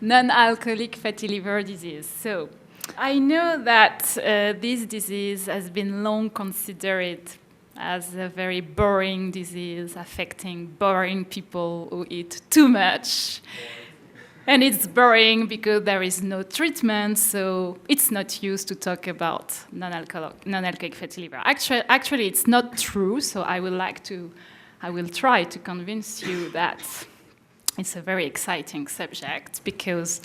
Non-alcoholic fatty liver disease. So I know that this disease has been long considered as a very boring disease affecting boring people who eat too much. And it's boring because there is no treatment, so it's not used to talk about non-alcoholic fatty liver. Actually, it's not true, so I will try to convince you that it's a very exciting subject because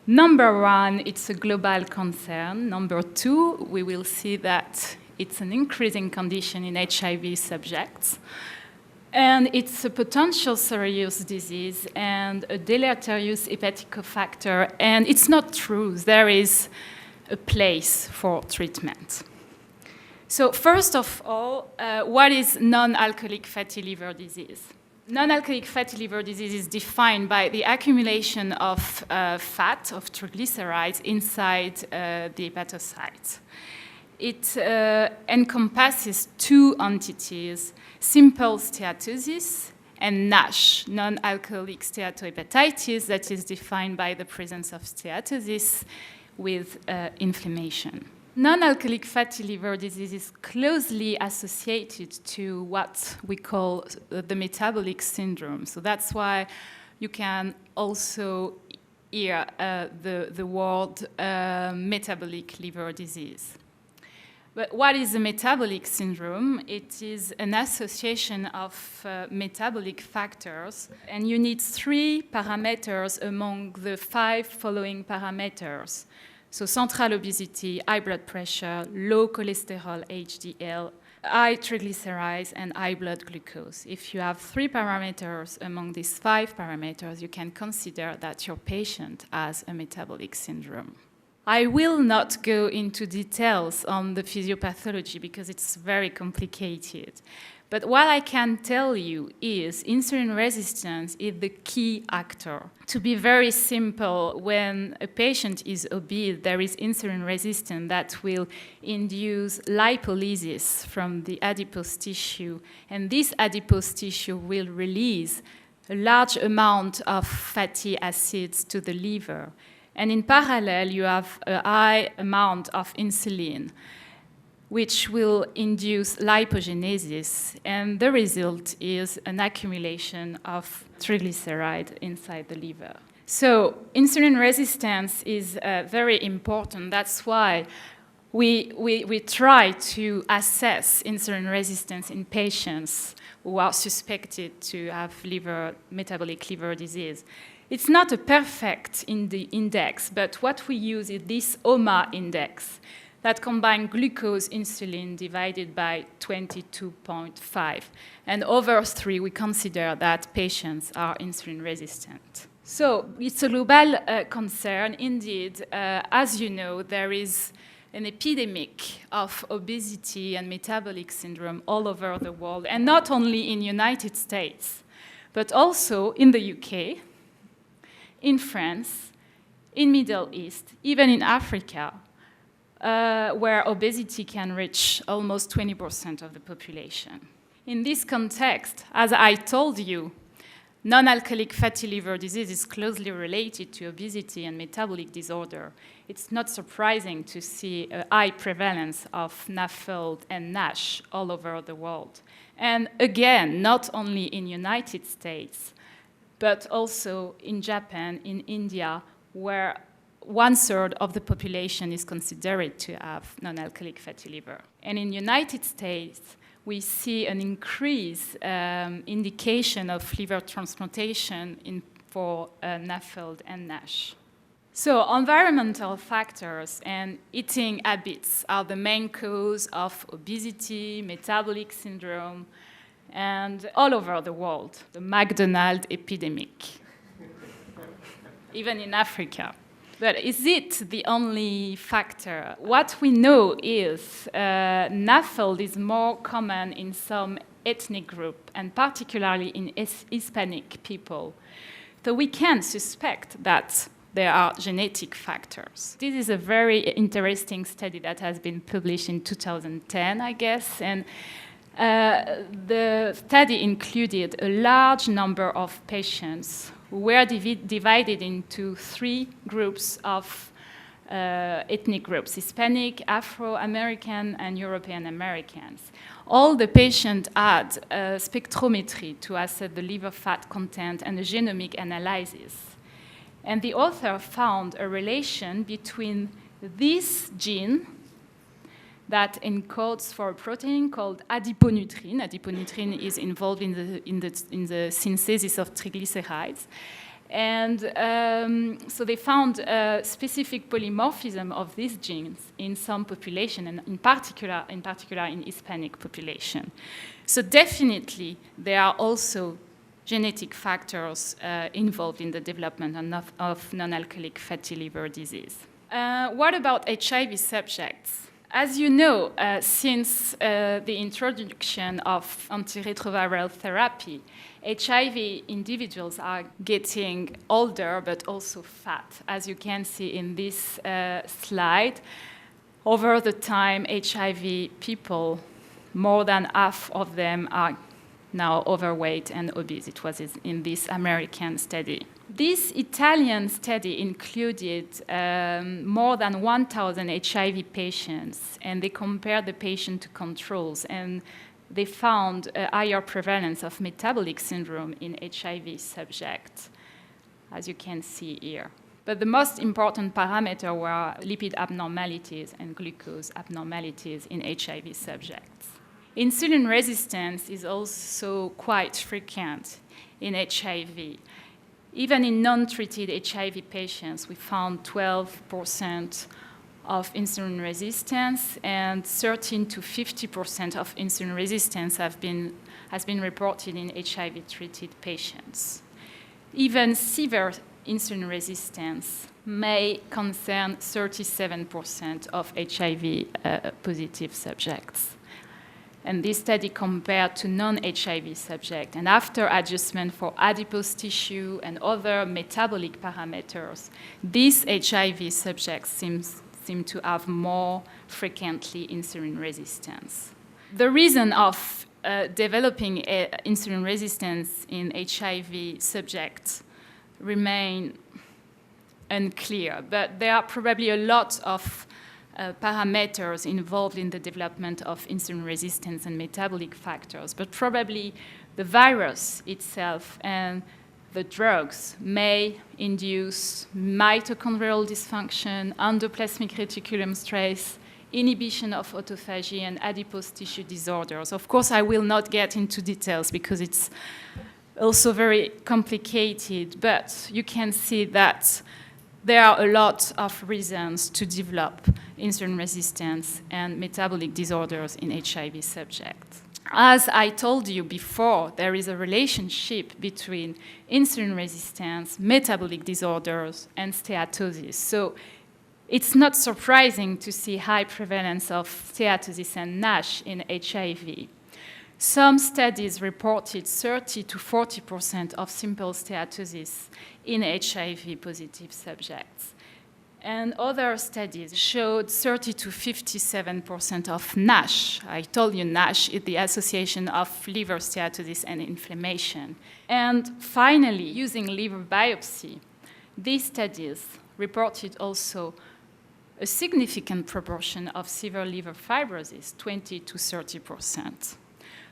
number one, it's a global concern. Number two, we will see that it's an increasing condition in HIV subjects. And it's a potential serious disease and a deleterious hepatic cofactor. And it's not true. There is a place for treatment. So first of all, what is non-alcoholic fatty liver disease? Non-alcoholic fatty liver disease is defined by the accumulation of fat, of triglycerides, inside the hepatocyte. It encompasses two entities, simple steatosis and NASH, non-alcoholic steatohepatitis, that is defined by the presence of steatosis with inflammation. Non-alcoholic fatty liver disease is closely associated to what we call the metabolic syndrome. So that's why you can also hear the word metabolic liver disease. But what is a metabolic syndrome? It is an association of metabolic factors, and you need 3 parameters among the 5 following parameters. So central obesity, high blood pressure, low cholesterol, HDL, high triglycerides, and high blood glucose. If you have 3 parameters among these 5 parameters, you can consider that your patient has a metabolic syndrome. I will not go into details on the physiopathology because it's very complicated. But what I can tell you is insulin resistance is the key actor. To be very simple, when a patient is obese, there is insulin resistance that will induce lipolysis from the adipose tissue, and this adipose tissue will release a large amount of fatty acids to the liver. And in parallel, you have a high amount of insulin, which will induce lipogenesis, and the result is an accumulation of triglyceride inside the liver. So insulin resistance is very important. That's why we try to assess insulin resistance in patients who are suspected to have metabolic liver disease. It's not a perfect index, but what we use is this OMA index that combines glucose, insulin divided by 22.5. And over 3, we consider that patients are insulin resistant. So it's a global concern. Indeed, as you know, there is an epidemic of obesity and metabolic syndrome all over the world, and not only in the United States, but also in the UK, in France, in Middle East, even in Africa, where obesity can reach almost 20% of the population. In this context, as I told you, non-alcoholic fatty liver disease is closely related to obesity and metabolic disorder. It's not surprising to see a high prevalence of NAFLD and NASH all over the world. And again, not only in the United States, but also in Japan, in India, where 1/3 of the population is considered to have non-alcoholic fatty liver. And in the United States, we see an increased indication of liver transplantation for NAFLD and NASH. So environmental factors and eating habits are the main cause of obesity, metabolic syndrome, and all over the world, the McDonald's epidemic, even in Africa. But is it the only factor? What we know is NAFLD is more common in some ethnic group, and particularly in Hispanic people. So we can suspect that there are genetic factors. This is a very interesting study that has been published in 2010, I guess, and the study included a large number of patients who were divided into 3 groups of ethnic groups: Hispanic, Afro-American, and European Americans. All the patients had a spectrometry to assess the liver fat content and a genomic analysis. And the author found a relation between this gene that encodes for a protein called adiponutrin. Adiponutrin is involved in the synthesis of triglycerides. And so they found a specific polymorphism of these genes in some population, and in particular in Hispanic population. So definitely there are also genetic factors involved in the development of non-alcoholic fatty liver disease. What about HIV subjects? As you know, since the introduction of antiretroviral therapy, HIV individuals are getting older but also fat. As you can see in this slide, over the time, HIV people, more than half of them are now overweight and obese. It was in this American study. This Italian study included more than 1,000 HIV patients, and they compared the patient to controls, and they found a higher prevalence of metabolic syndrome in HIV subjects, as you can see here. But the most important parameter were lipid abnormalities and glucose abnormalities in HIV subjects. Insulin resistance is also quite frequent in HIV. Even in non-treated HIV patients, we found 12% of insulin resistance, and 13 to 50% of insulin resistance has been reported in HIV-treated patients. Even severe insulin resistance may concern 37% of HIV-positive subjects. And this study compared to non-HIV subjects. And after adjustment for adipose tissue and other metabolic parameters, these HIV subjects seem to have more frequently insulin resistance. The reason of developing insulin resistance in HIV subjects remain unclear, but there are probably a lot of parameters involved in the development of insulin resistance and metabolic factors, but probably the virus itself and the drugs may induce mitochondrial dysfunction, endoplasmic reticulum stress, inhibition of autophagy, and adipose tissue disorders. Of course, I will not get into details because it's also very complicated, but you can see that there are a lot of reasons to develop insulin resistance and metabolic disorders in HIV subjects. As I told you before, there is a relationship between insulin resistance, metabolic disorders, and steatosis. So it's not surprising to see high prevalence of steatosis and NASH in HIV. Some studies reported 30 to 40% of simple steatosis in HIV-positive subjects. And other studies showed 30 to 57% of NASH. I told you NASH is the association of liver steatosis and inflammation. And finally, using liver biopsy, these studies reported also a significant proportion of severe liver fibrosis, 20 to 30%.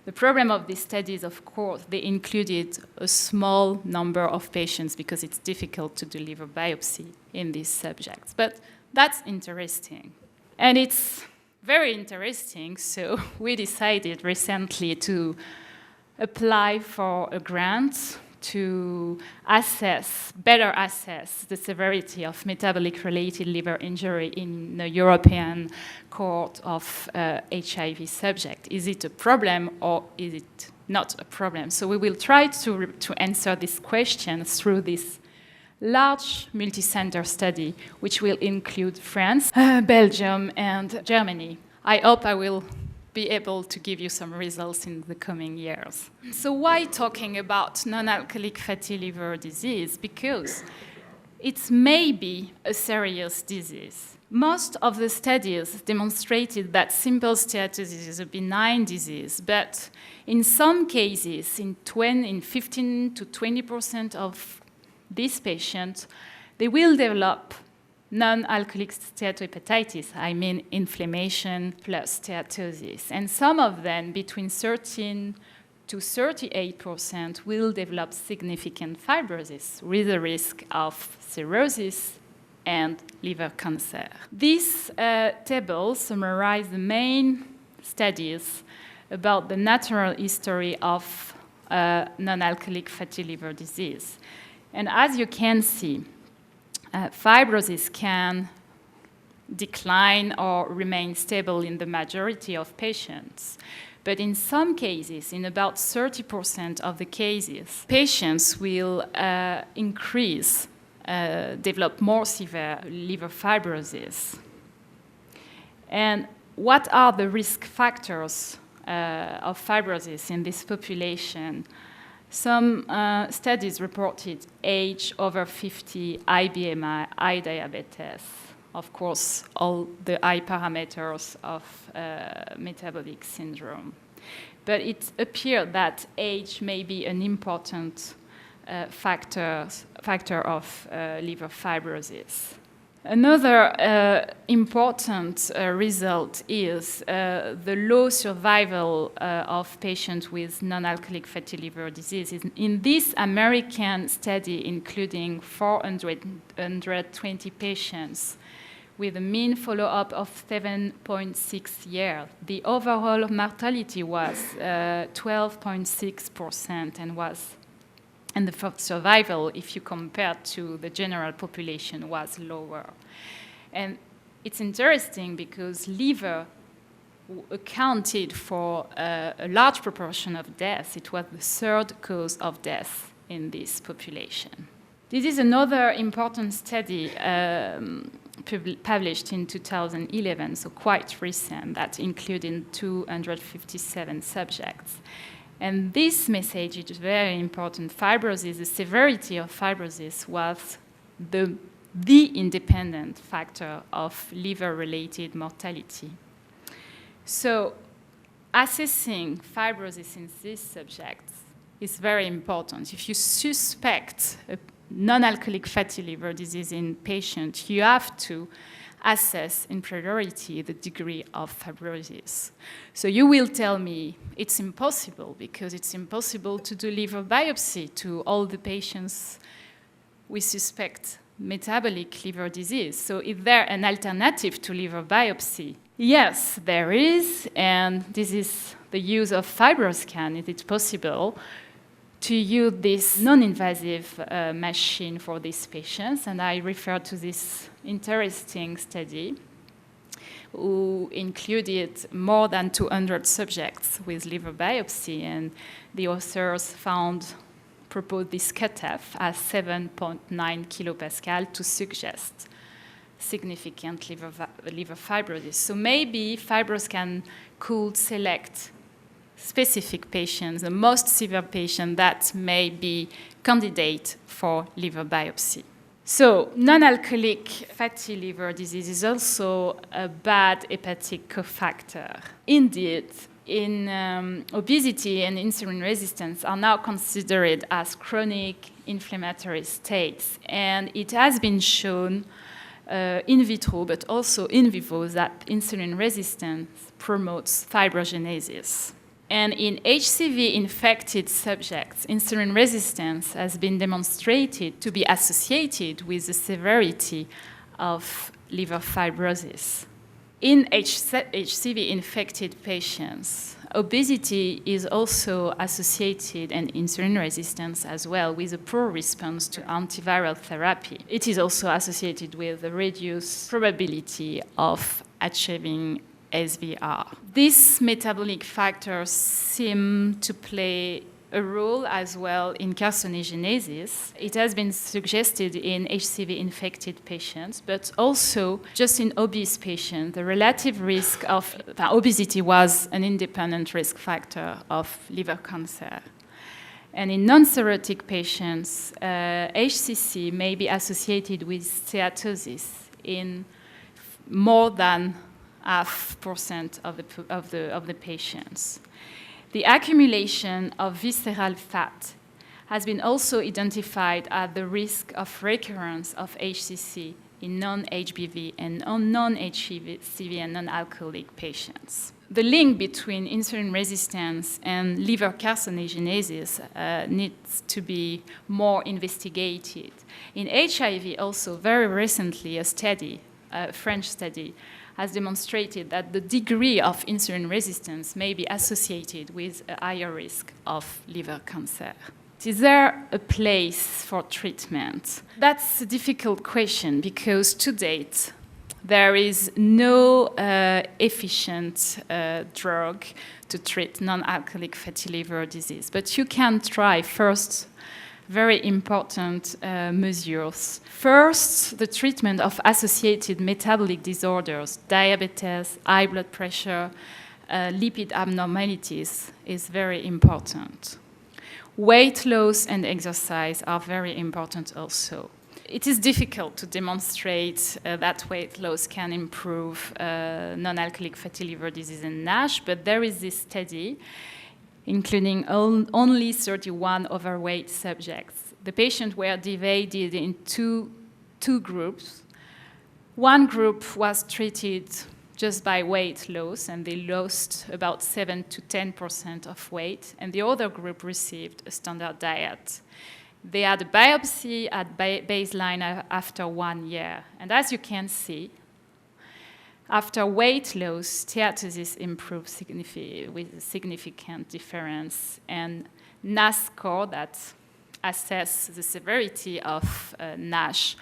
The problem of these studies, of course, they included a small number of patients because it's difficult to do liver biopsy in these subjects. But that's interesting. And it's very interesting, so we decided recently to apply for a grant to better assess the severity of metabolic-related liver injury in the European cohort of HIV subjects. Is it a problem or is it not a problem? So we will try to answer this question through this large multi-center study, which will include France, Belgium, and Germany. I hope I will be able to give you some results in the coming years. So why talking about non-alcoholic fatty liver disease? Because it may be a serious disease. Most of the studies demonstrated that simple steatosis is a benign disease, but in some cases, in 15 to 20% of these patients, they will develop non-alcoholic steatohepatitis, I mean inflammation plus steatosis. And some of them, between 13 to 38%, will develop significant fibrosis with a risk of cirrhosis and liver cancer. This table summarizes the main studies about the natural history of non-alcoholic fatty liver disease. And as you can see, fibrosis can decline or remain stable in the majority of patients. But in some cases, in about 30% of the cases, patients will develop more severe liver fibrosis. And what are the risk factors of fibrosis in this population? Some studies reported age over 50, high BMI, high diabetes, of course, all the high parameters of metabolic syndrome. But it appeared that age may be an important factor of liver fibrosis. Another important result is the low survival of patients with non-alcoholic fatty liver disease. In this American study, including 420 patients with a mean follow-up of 7.6 years, the overall mortality was 12.6% and the survival, if you compare to the general population, was lower. And it's interesting because liver accounted for a large proportion of deaths. It was the third cause of death in this population. This is another important study published in 2011, so quite recent, that included 257 subjects. And this message is very important. Fibrosis, the severity of fibrosis was the independent factor of liver-related mortality. So assessing fibrosis in these subjects is very important. If you suspect a non-alcoholic fatty liver disease in patients, you have to assess in priority the degree of fibrosis. So you will tell me it's impossible because it's impossible to do liver biopsy to all the patients we suspect metabolic liver disease. So is there an alternative to liver biopsy? Yes, there is, and this is the use of FibroScan. Is it possible to use this non-invasive machine for these patients? And I refer to this interesting study who included more than 200 subjects with liver biopsy, and the authors proposed this cutoff as 7.9 kilopascal to suggest significant liver fibrosis. So maybe FibroScan could select specific patients, the most severe patient that may be candidate for liver biopsy. So non-alcoholic fatty liver disease is also a bad hepatic cofactor. Indeed, in obesity and insulin resistance are now considered as chronic inflammatory states, and it has been shown in vitro but also in vivo that insulin resistance promotes fibrogenesis. And in HCV-infected subjects, insulin resistance has been demonstrated to be associated with the severity of liver fibrosis. In HCV-infected patients, obesity is also associated, and insulin resistance as well, with a poor response to antiviral therapy. It is also associated with a reduced probability of achieving SVR. These metabolic factors seem to play a role as well in carcinogenesis. It has been suggested in HCV-infected patients, but also just in obese patients, the relative risk of obesity was an independent risk factor of liver cancer. And in non-cirrhotic patients, HCC may be associated with steatosis in more than 0.5% of the patients. The accumulation of visceral fat has been also identified as the risk of recurrence of HCC in non-HBV and non-HCV and non-alcoholic patients. The link between insulin resistance and liver carcinogenesis needs to be more investigated. In HIV also, very recently, a French study, has demonstrated that the degree of insulin resistance may be associated with a higher risk of liver cancer. Is there a place for treatment? That's a difficult question because to date, there is no efficient drug to treat non-alcoholic fatty liver disease. But you can try first very important measures. First, the treatment of associated metabolic disorders, diabetes, high blood pressure, lipid abnormalities is very important. Weight loss and exercise are very important also. It is difficult to demonstrate that weight loss can improve non-alcoholic fatty liver disease and NASH, but there is this study including only 31 overweight subjects. The patients were divided in two groups. One group was treated just by weight loss, and they lost about 7 to 10% of weight, and the other group received a standard diet. They had a biopsy at baseline after 1 year, and as you can see, after weight loss, steatosis improved with a significant difference, and NASH score that assesses the severity of NASH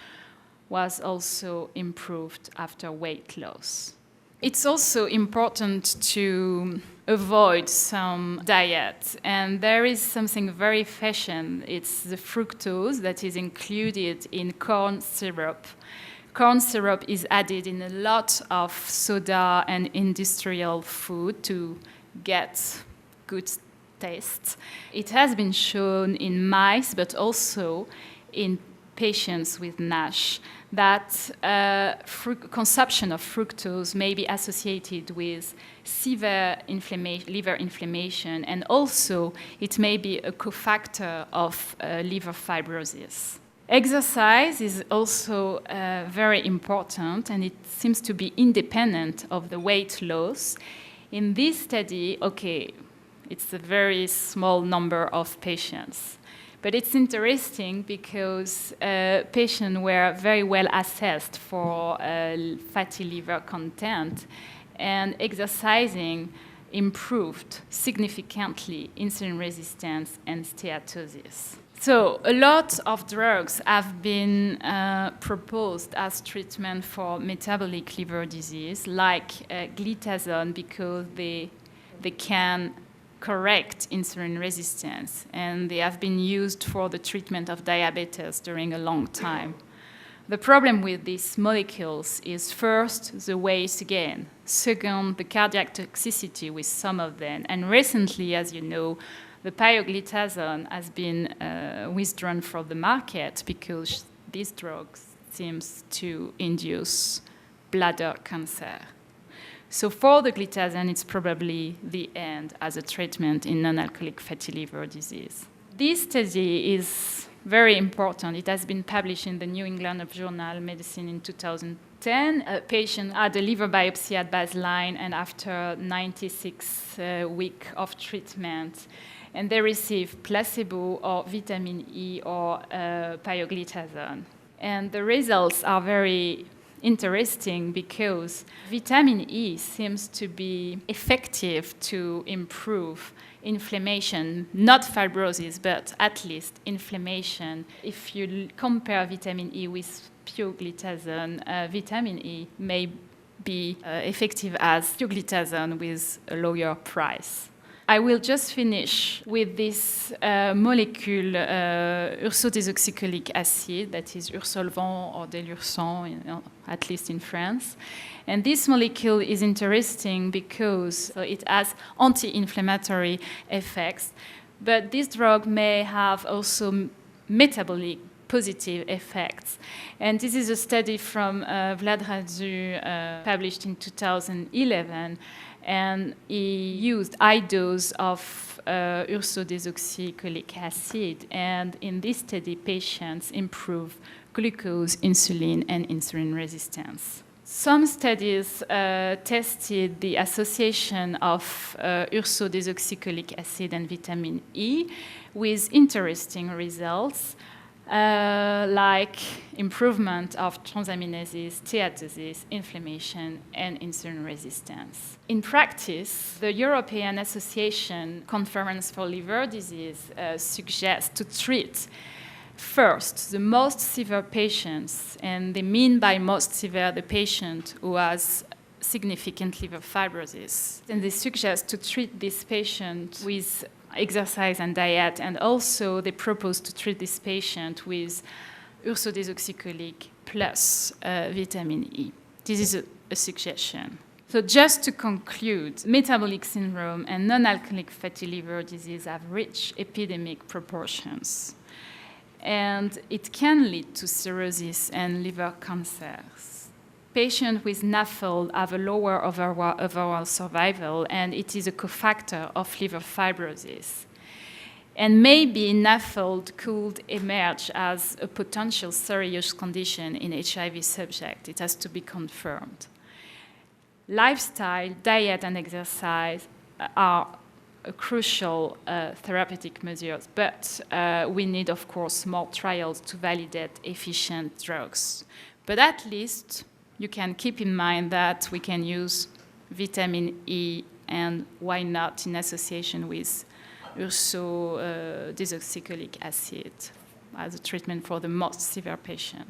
was also improved after weight loss. It's also important to avoid some diet, and there is something very fashion. It's the fructose that is included in corn syrup. Corn syrup is added in a lot of soda and industrial food to get good taste. It has been shown in mice, but also in patients with NASH, that consumption of fructose may be associated with severe liver inflammation, and also it may be a cofactor of liver fibrosis. Exercise is also very important, and it seems to be independent of the weight loss. In this study, it's a very small number of patients. But it's interesting because patients were very well assessed for fatty liver content, and exercising improved significantly insulin resistance and steatosis. So a lot of drugs have been proposed as treatment for metabolic liver disease, like glitazone, because they can correct insulin resistance, and they have been used for the treatment of diabetes during a long time. The problem with these molecules is first the weight gain, second the cardiac toxicity with some of them, and recently, as you know, the pioglitazone has been withdrawn from the market because these drugs seems to induce bladder cancer. So for the glitazone, it's probably the end as a treatment in non-alcoholic fatty liver disease. This study is very important. It has been published in the New England Journal of Medicine in 2010. A patient had a liver biopsy at baseline, and after 96 weeks of treatment, and they received placebo or vitamin E or pioglitazone. And the results are very interesting because vitamin E seems to be effective to improve inflammation, not fibrosis, but at least inflammation. If you compare vitamin E with pioglitazone, vitamin E may be effective as pioglitazone with a lower price. I will just finish with this molecule, ursodesoxycholic acid, that is Ursolvan or Delursan, at least in France. And this molecule is interesting because it has anti-inflammatory effects, but this drug may have also metabolic positive effects. And this is a study from Vlad Radzu, published in 2011, and he used high dose of ursodesoxycholic acid, and in this study, patients improve glucose, insulin, and insulin resistance. Some studies tested the association of ursodesoxycholic acid and vitamin E with interesting results, like improvement of transaminases, steatosis, inflammation, and insulin resistance. In practice, the European Association Conference for Liver Disease suggests to treat first the most severe patients, and they mean by most severe the patient who has significant liver fibrosis. And they suggest to treat this patient with exercise and diet, and also they propose to treat this patient with ursodesoxycholic plus vitamin E. This is a suggestion. So just to conclude, metabolic syndrome and non-alcoholic fatty liver disease have reached epidemic proportions, and it can lead to cirrhosis and liver cancers. Patients with NAFLD have a lower overall survival, and it is a cofactor of liver fibrosis. And maybe NAFLD could emerge as a potential serious condition in HIV subjects. It has to be confirmed. Lifestyle, diet, and exercise are crucial therapeutic measures, but we need, of course, more trials to validate efficient drugs. But at least you can keep in mind that we can use vitamin E, and why not in association with ursodesoxycholic acid as a treatment for the most severe patient.